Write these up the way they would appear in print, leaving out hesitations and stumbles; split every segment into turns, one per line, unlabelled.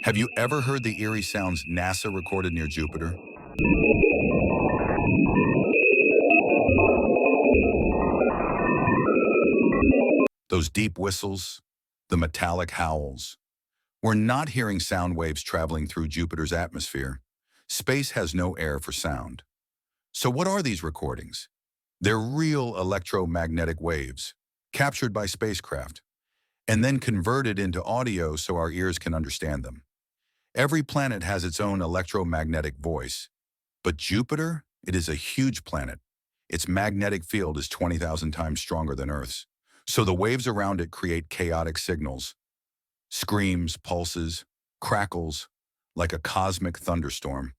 Have you ever heard the eerie sounds NASA recorded near Jupiter? Those deep whistles, the metallic howls. We're not hearing sound waves traveling through Jupiter's atmosphere. Space has no air for sound. So what are these recordings? They're real electromagnetic waves, captured by spacecraft, and then converted into audio so our ears can understand them. Every planet has its own electromagnetic voice, but Jupiter, it is a huge planet. Its magnetic field is 20,000 times stronger than Earth's. So the waves around it create chaotic signals, screams, pulses, crackles, like a cosmic thunderstorm.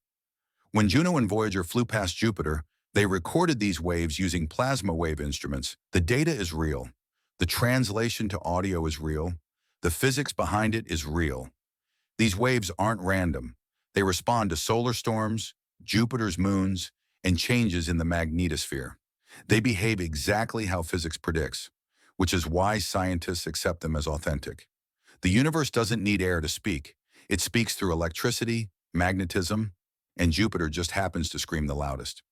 When Juno and Voyager flew past Jupiter, they recorded these waves using plasma wave instruments. The data is real. The translation to audio is real. The physics behind it is real. These waves aren't random. They respond to solar storms, Jupiter's moons, and changes in the magnetosphere. They behave exactly how physics predicts, which is why scientists accept them as authentic. The universe doesn't need air to speak. It speaks through electricity, magnetism, and Jupiter just happens to scream the loudest.